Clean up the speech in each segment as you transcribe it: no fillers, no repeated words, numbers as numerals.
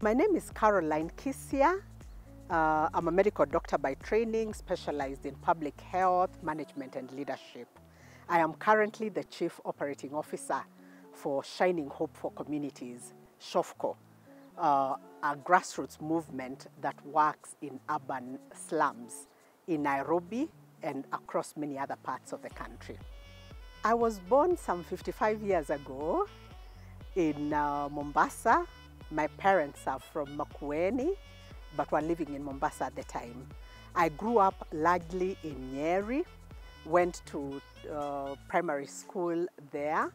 My name is Caroline Kisia. I'm a medical doctor by training, specialized in public health, management and leadership. I am currently the Chief Operating Officer for Shining Hope for Communities, SHOFCO, a grassroots movement that works in urban slums in Nairobi and across many other parts of the country. I was born some 55 years ago in Mombasa. My parents are from Makueni, but were living in Mombasa at the time. I grew up largely in Nyeri, went to primary school there,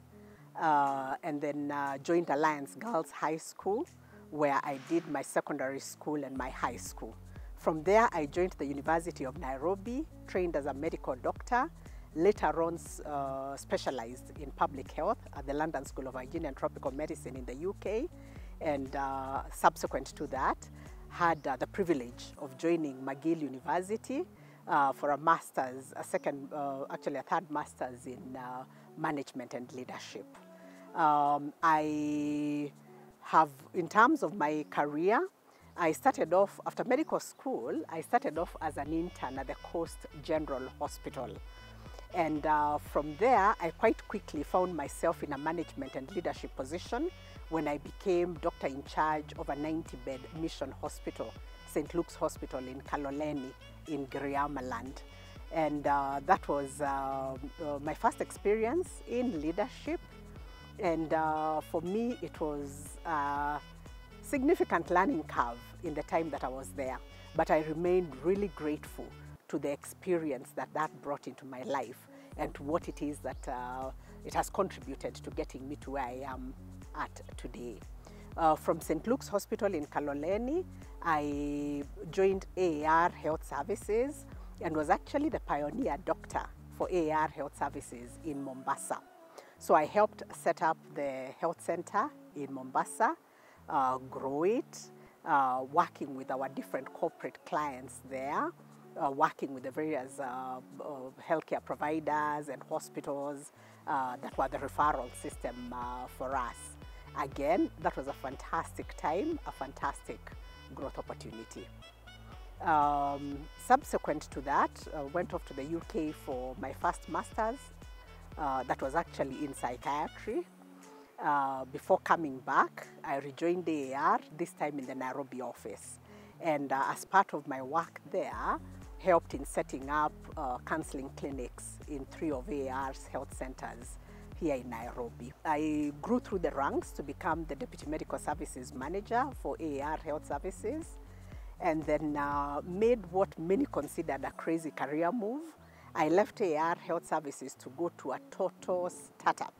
and then joined Alliance Girls High School, where I did my secondary school and my high school. From there, I joined the University of Nairobi, trained as a medical doctor, later on specialized in public health at the London School of Hygiene and Tropical Medicine in the UK, and subsequent to that, had the privilege of joining McGill University for a master's, actually a third master's in management and leadership. I have, in terms of my career, I started off, after medical school, I started off as an intern at the Coast General Hospital. And from there, I quite quickly found myself in a management and leadership position when I became doctor in charge of a 90-bed mission hospital, St. Luke's Hospital in Kaloleni in Giriamaland. And that was my first experience in leadership. And for me, it was a significant learning curve in the time that I was there. But I remained really grateful to the experience that brought into my life and to what it is that it has contributed to getting me to where I am at today. From St. Luke's Hospital in Kaloleni, I joined AAR Health Services and was actually the pioneer doctor for AAR Health Services in Mombasa. So I helped set up the health center in Mombasa, grow it, working with our different corporate clients there, working with the various healthcare providers and hospitals that were the referral system for us. Again, that was a fantastic time, a fantastic growth opportunity. Subsequent to that, went off to the UK for my first master's. That was actually in psychiatry. Before coming back, I rejoined AAR, this time in the Nairobi office. And as part of my work there, helped in setting up counseling clinics in 3 of AAR's health centers here in Nairobi. I grew through the ranks to become the Deputy Medical Services Manager for AAR Health Services, and then made what many considered a crazy career move. I left AAR Health Services to go to a total startup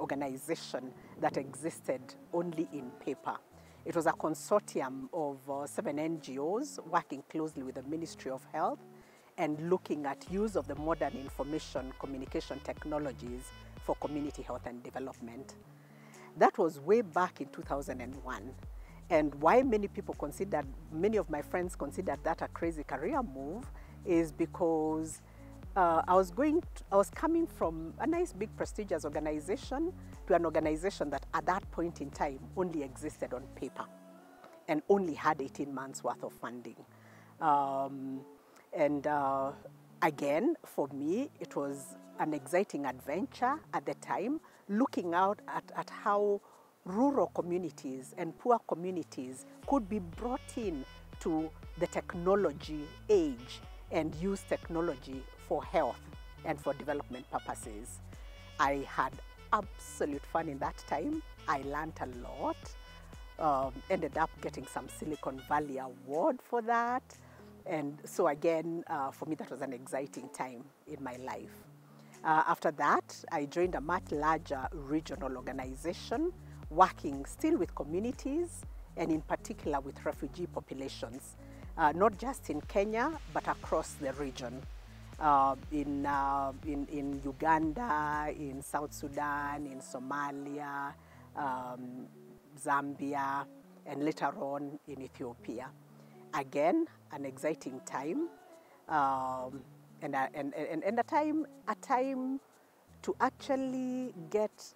organization that existed only in paper. It was a consortium of 7 NGOs working closely with the Ministry of Health and looking at use of the modern information communication technologies for community health and development. That was way back in 2001. And why many of my friends considered that a crazy career move is because I was coming from a nice big prestigious organization to an organization that at that point in time only existed on paper and only had 18 months worth of funding. Again, for me, it was an exciting adventure at the time, looking out at how rural communities and poor communities could be brought in to the technology age and use technology for health and for development purposes. I had absolute fun in that time. I learned a lot, ended up getting some Silicon Valley award for that. And so again, for me, that was an exciting time in my life. After that, I joined a much larger regional organization, working still with communities and in particular with refugee populations, not just in Kenya, but across the region. In Uganda, in South Sudan, in Somalia, Zambia, and later on in Ethiopia. Again, an exciting time, and a time to actually get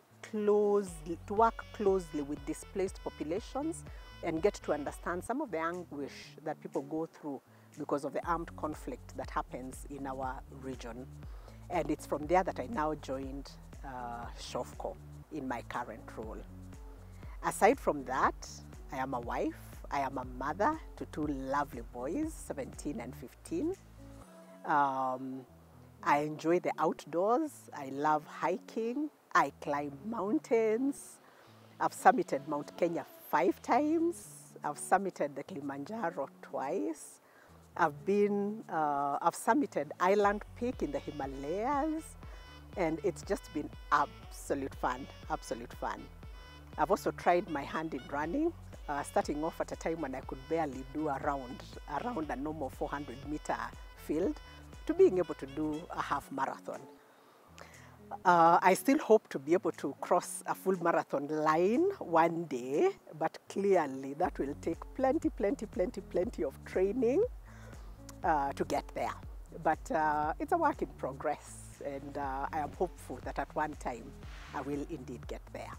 work closely with displaced populations and get to understand some of the anguish that people go through because of the armed conflict that happens in our region. And it's from there that I now joined SHOFCO in my current role. Aside from that, I am a wife, I am a mother to two lovely boys, 17 and 15. I enjoy the outdoors, I love hiking, I climb mountains. I've summited Mount Kenya 5 times, I've summited the Kilimanjaro twice. I've summited Island Peak in the Himalayas, and it's just been absolute fun, absolute fun. I've also tried my hand in running, starting off at a time when I could barely do around a normal 400-meter field to being able to do a half marathon. I still hope to be able to cross a full marathon line one day, but clearly that will take plenty of training to get there. But it's a work in progress, and I am hopeful that at one time I will indeed get there.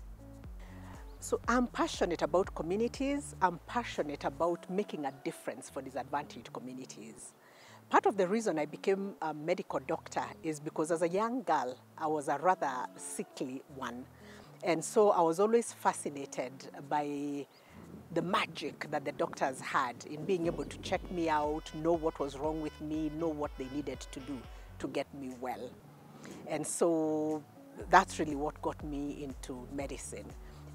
So I'm passionate about communities. I'm passionate about making a difference for disadvantaged communities. Part of the reason I became a medical doctor is because as a young girl, I was a rather sickly one. And so I was always fascinated by the magic that the doctors had in being able to check me out, know what was wrong with me, know what they needed to do to get me well. And so that's really what got me into medicine.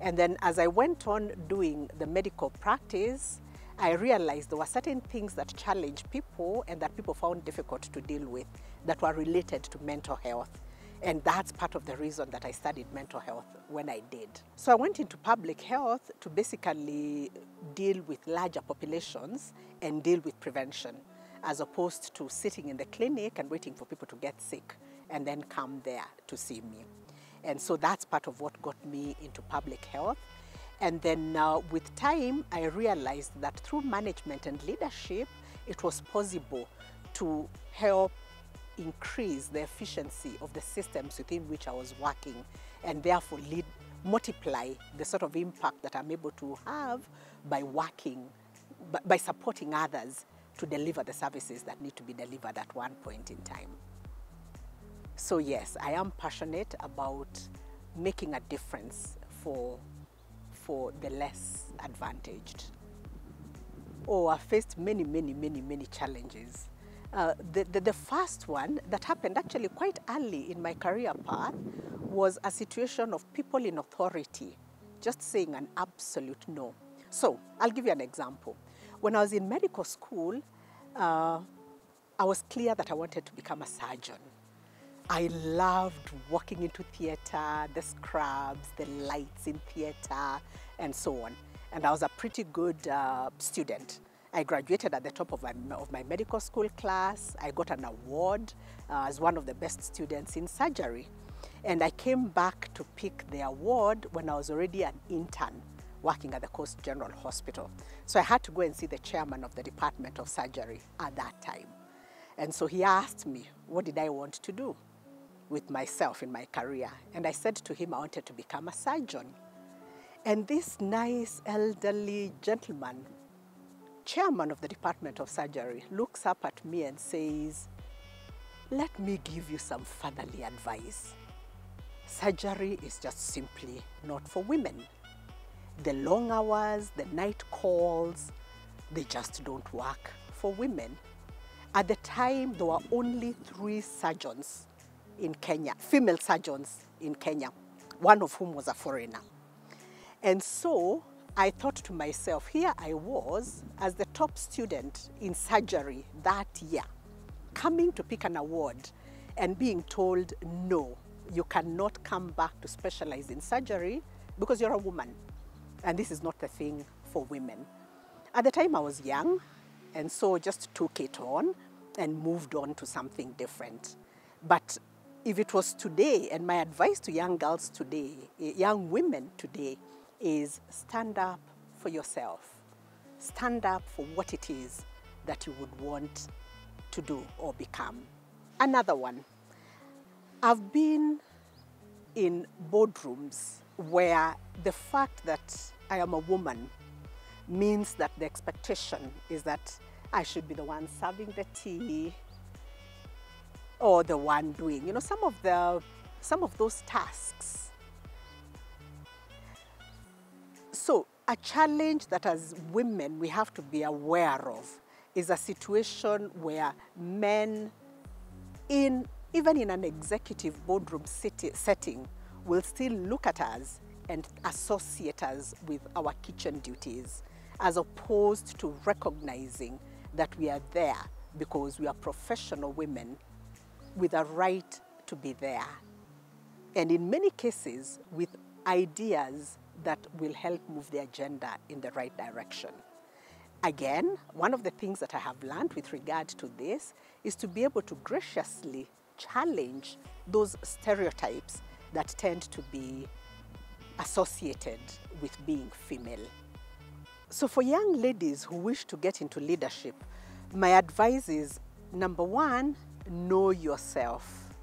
And then as I went on doing the medical practice, I realized there were certain things that challenged people and that people found difficult to deal with that were related to mental health. And that's part of the reason that I studied mental health when I did. So I went into public health to basically deal with larger populations and deal with prevention, as opposed to sitting in the clinic and waiting for people to get sick and then come there to see me. And so that's part of what got me into public health. And then with time, I realized that through management and leadership, it was possible to help increase the efficiency of the systems within which I was working, and therefore multiply the sort of impact that I'm able to have by working, by supporting others to deliver the services that need to be delivered at one point in time. So yes, I am passionate about making a difference for the less advantaged. Oh, I faced many challenges. The first one that happened actually quite early in my career path was a situation of people in authority just saying an absolute no. So I'll give you an example. When I was in medical school, I was clear that I wanted to become a surgeon. I loved walking into theater, the scrubs, the lights in theater, and so on. And I was a pretty good student. I graduated at the top of my medical school class. I got an award as one of the best students in surgery. And I came back to pick the award when I was already an intern working at the Coast General Hospital. So I had to go and see the chairman of the Department of Surgery at that time. And so he asked me, what did I want to do with myself in my career? And I said to him I wanted to become a surgeon. And this nice elderly gentleman, chairman of the Department of Surgery, looks up at me and says, let me give you some fatherly advice. Surgery is just simply not for women. The long hours, the night calls, they just don't work for women. At the time, there were only 3 surgeons in Kenya, female surgeons in Kenya, one of whom was a foreigner. And so I thought to myself, here I was as the top student in surgery that year, coming to pick an award and being told, no, you cannot come back to specialize in surgery because you're a woman. And this is not the thing for women. At the time I was young, and so just took it on and moved on to something different. But if it was today, and my advice to young girls today, young women today, is stand up for yourself. Stand up for what it is that you would want to do or become. Another one, I've been in boardrooms where the fact that I am a woman means that the expectation is that I should be the one serving the tea or the one doing, some of those tasks. So a challenge that as women we have to be aware of is a situation where men, even in an executive boardroom setting, will still look at us and associate us with our kitchen duties, as opposed to recognizing that we are there because we are professional women with a right to be there. And in many cases, with ideas that will help move the agenda in the right direction. Again, one of the things that I have learned with regard to this is to be able to graciously challenge those stereotypes that tend to be associated with being female. So for young ladies who wish to get into leadership, my advice is, number one, know yourself.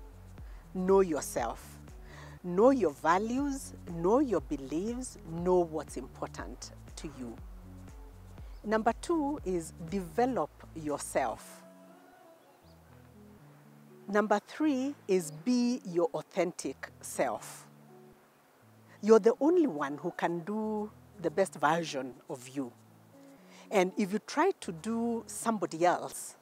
Know yourself. Know your values, know your beliefs, know what's important to you. Number two is develop yourself. Number three is be your authentic self. You're the only one who can do the best version of you. And if you try to do somebody else,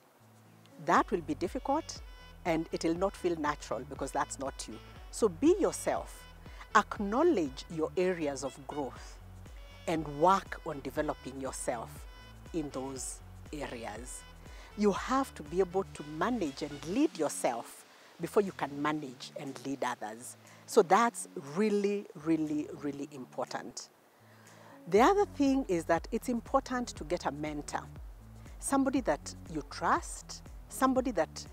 that will be difficult and it will not feel natural because that's not you. So be yourself, acknowledge your areas of growth, and work on developing yourself in those areas. You have to be able to manage and lead yourself before you can manage and lead others. So that's really, really, really important. The other thing is that it's important to get a mentor, somebody that you trust, somebody that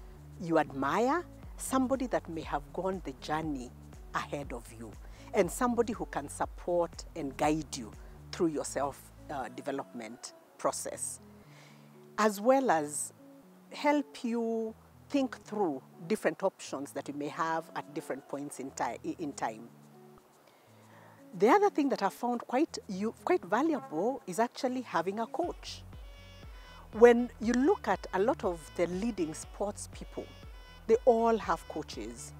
you admire, somebody that may have gone the journey ahead of you, and somebody who can support and guide you through your self-development process, as well as help you think through different options that you may have at different points in time. The other thing that I found quite valuable is actually having a coach. When you look at a lot of the leading sports people, they all have coaches.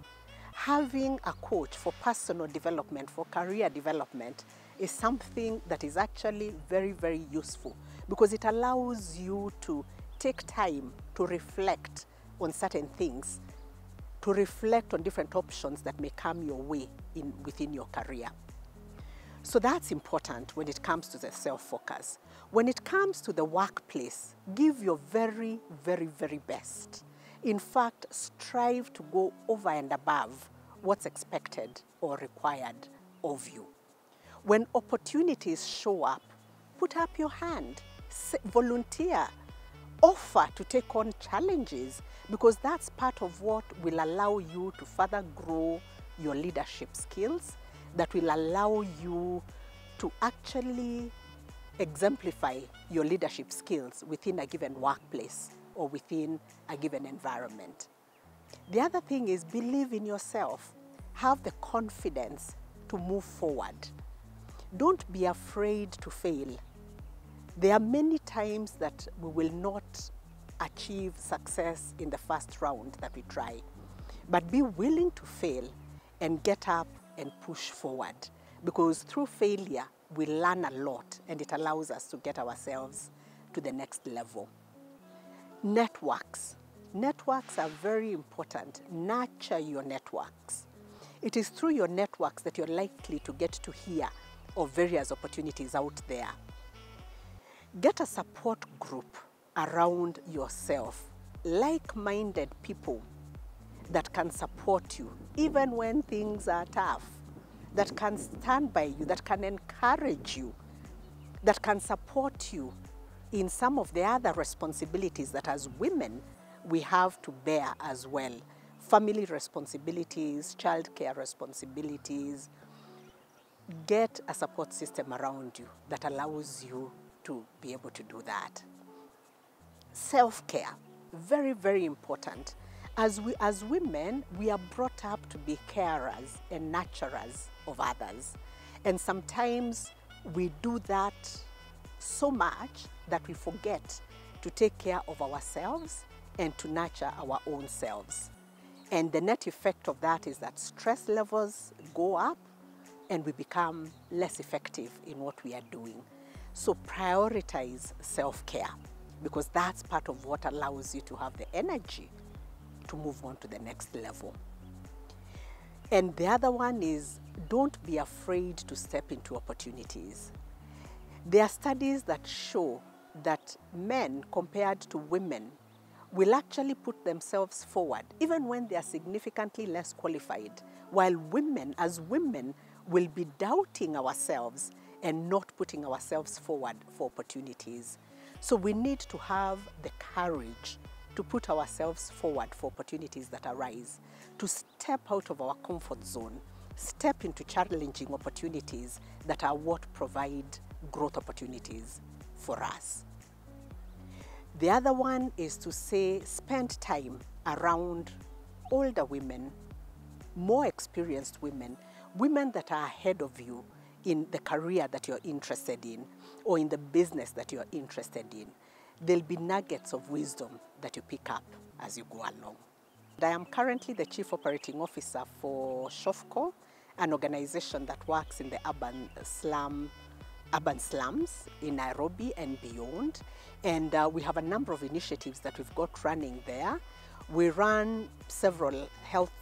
Having a coach for personal development, for career development, is something that is actually very, very useful because it allows you to take time to reflect on certain things, to reflect on different options that may come your way within your career. So that's important when it comes to the self-focus. When it comes to the workplace, give your very, very, very best. In fact, strive to go over and above what's expected or required of you. When opportunities show up, put up your hand, volunteer, offer to take on challenges, because that's part of what will allow you to further grow your leadership skills, that will allow you to actually exemplify your leadership skills within a given workplace or within a given environment. The other thing is believe in yourself. Have the confidence to move forward. Don't be afraid to fail. There are many times that we will not achieve success in the first round that we try, but be willing to fail and get up and push forward, because through failure we learn a lot and it allows us to get ourselves to the next level. Networks. Networks are very important. Nurture your networks. It is through your networks that you're likely to get to hear of various opportunities out there. Get a support group around yourself, like-minded people that can support you even when things are tough, that can stand by you, that can encourage you, that can support you in some of the other responsibilities that as women we have to bear as well. Family responsibilities, childcare responsibilities. Get a support system around you that allows you to be able to do that. Self-care, very, very important. As women, we are brought up to be carers and nurturers of others. And sometimes we do that so much that we forget to take care of ourselves and to nurture our own selves. And the net effect of that is that stress levels go up and we become less effective in what we are doing. So prioritize self-care, because that's part of what allows you to have the energy to move on to the next level. And the other one is, don't be afraid to step into opportunities. There are studies that show that men compared to women will actually put themselves forward even when they are significantly less qualified, while women, as women, will be doubting ourselves and not putting ourselves forward for opportunities. So we need to have the courage to put ourselves forward for opportunities that arise, to step out of our comfort zone, step into challenging opportunities that are what provide growth opportunities for us. The other one is to say, spend time around older women, more experienced women, women that are ahead of you in the career that you're interested in or in the business that you're interested in. There'll be nuggets of wisdom that you pick up as you go along. I am currently the Chief Operating Officer for SHOFCO, an organization that works in the urban slums in Nairobi and beyond. And we have a number of initiatives that we've got running there. We run several health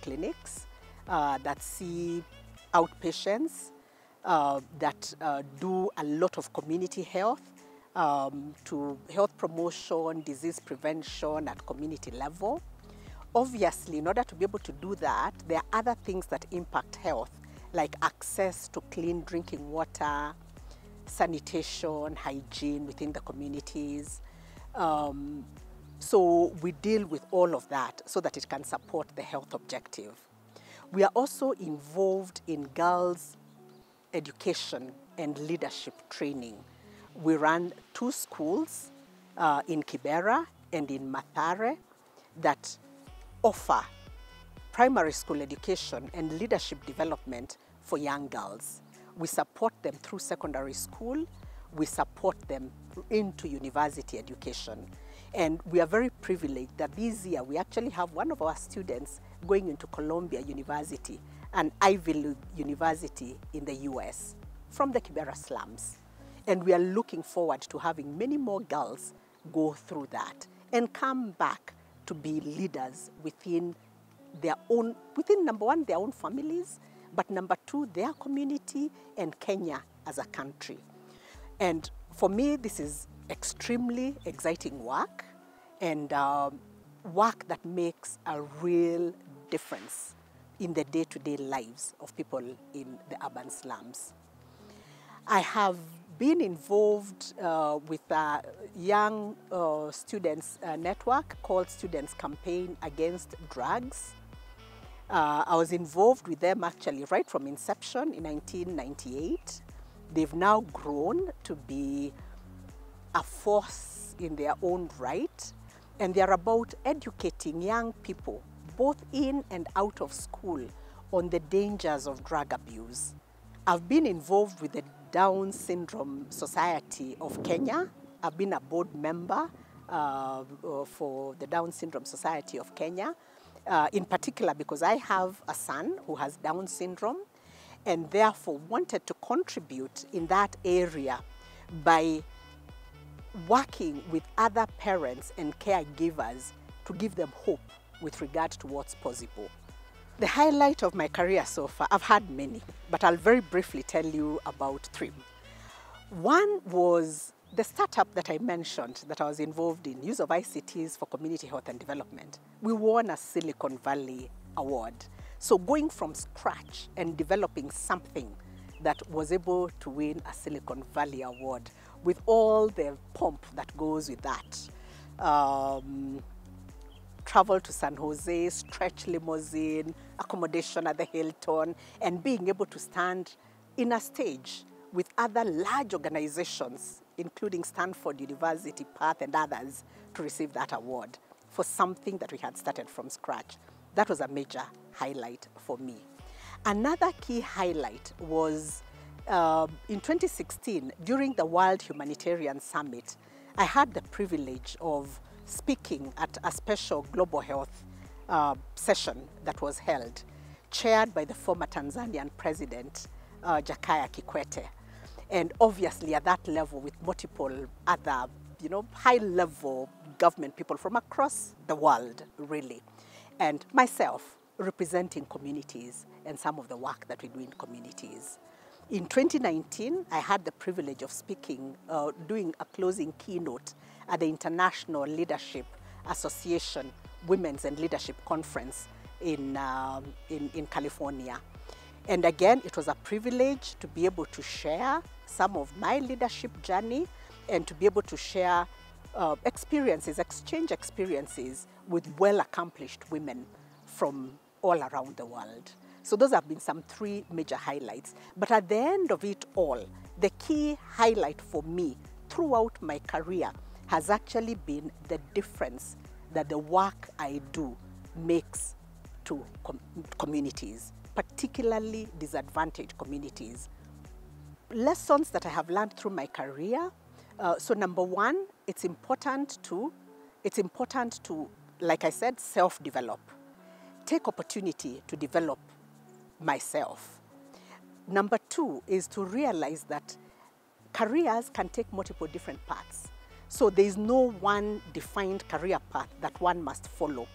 clinics that see outpatients, that do a lot of community health, to health promotion, disease prevention at community level. Obviously, in order to be able to do that, there are other things that impact health, like access to clean drinking water, sanitation, hygiene within the communities. So we deal with all of that so that it can support the health objective. We are also involved in girls' education and leadership training. We run 2 schools in Kibera and in Mathare that offer primary school education and leadership development for young girls. We support them through secondary school. We support them into university education. And we are very privileged that this year we actually have one of our students going into Columbia University, an Ivy League university in the US, from the Kibera slums. And we are looking forward to having many more girls go through that and come back to be leaders within their own, number one, their own families, but number 2, their community and Kenya as a country. And for me, this is extremely exciting work, and work that makes a real difference in the day-to-day lives of people in the urban slums. I have been involved with a young students network called Students Campaign Against Drugs. I was involved with them actually right from inception in 1998. They've now grown to be a force in their own right, and they're about educating young people, both in and out of school, on the dangers of drug abuse. I've been involved with the Down Syndrome Society of Kenya. I've been a board member for the Down Syndrome Society of Kenya, in particular because I have a son who has Down syndrome, and therefore wanted to contribute in that area by working with other parents and caregivers to give them hope with regard to what's possible. The highlight of my career so far, I've had many, but I'll very briefly tell you about 3. One was the startup that I mentioned that I was involved in, use of ICTs for community health and development. We won a Silicon Valley award. So going from scratch and developing something that was able to win a Silicon Valley award with all the pomp that goes with that. Travel to San Jose, stretch limousine, accommodation at the Hilton, and being able to stand in a stage with other large organizations, including Stanford University, Perth, and others, to receive that award. for something that we had started from scratch. That was a major highlight for me. Another key highlight was in 2016, during the World Humanitarian Summit, I had the privilege of speaking at a special global health session that was held, chaired by the former Tanzanian president, Jakaya Kikwete. And obviously at that level with multiple other, high-level government people from across the world, really. And myself representing communities and some of the work that we do in communities. In 2019, I had the privilege of speaking, doing a closing keynote at the International Leadership Association Women's and Leadership Conference in California. And again, it was a privilege to be able to share some of my leadership journey and to be able to share experiences, exchange experiences with well-accomplished women from all around the world. So those have been some 3 major highlights. But at the end of it all, the key highlight for me throughout my career has actually been the difference that the work I do makes to communities, particularly disadvantaged communities. Lessons that I have learned through my career. So number 1, it's important to, like I said, self-develop. Take opportunity to develop myself. Number 2 is to realize that careers can take multiple different paths. So there is no one defined career path that one must follow.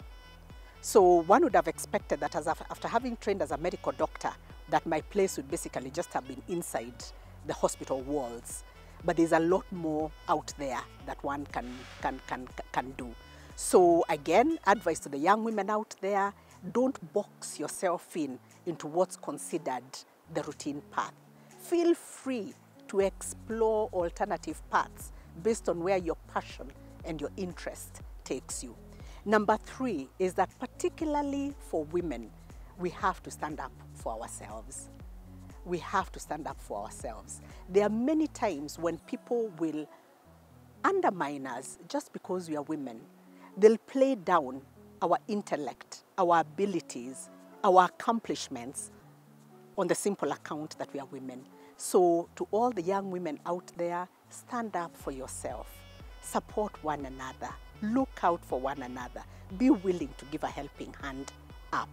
So one would have expected that after having trained as a medical doctor, that my place would basically just have been inside the hospital walls. But there's a lot more out there that one can do. So again, advice to the young women out there, don't box yourself into what's considered the routine path. Feel free to explore alternative paths based on where your passion and your interest takes you. Number 3 is that particularly for women, we have to stand up for ourselves. We have to stand up for ourselves. There are many times when people will undermine us just because we are women. They'll play down our intellect, our abilities, our accomplishments on the simple account that we are women. So to all the young women out there, stand up for yourself. Support one another. Look out for one another. Be willing to give a helping hand up.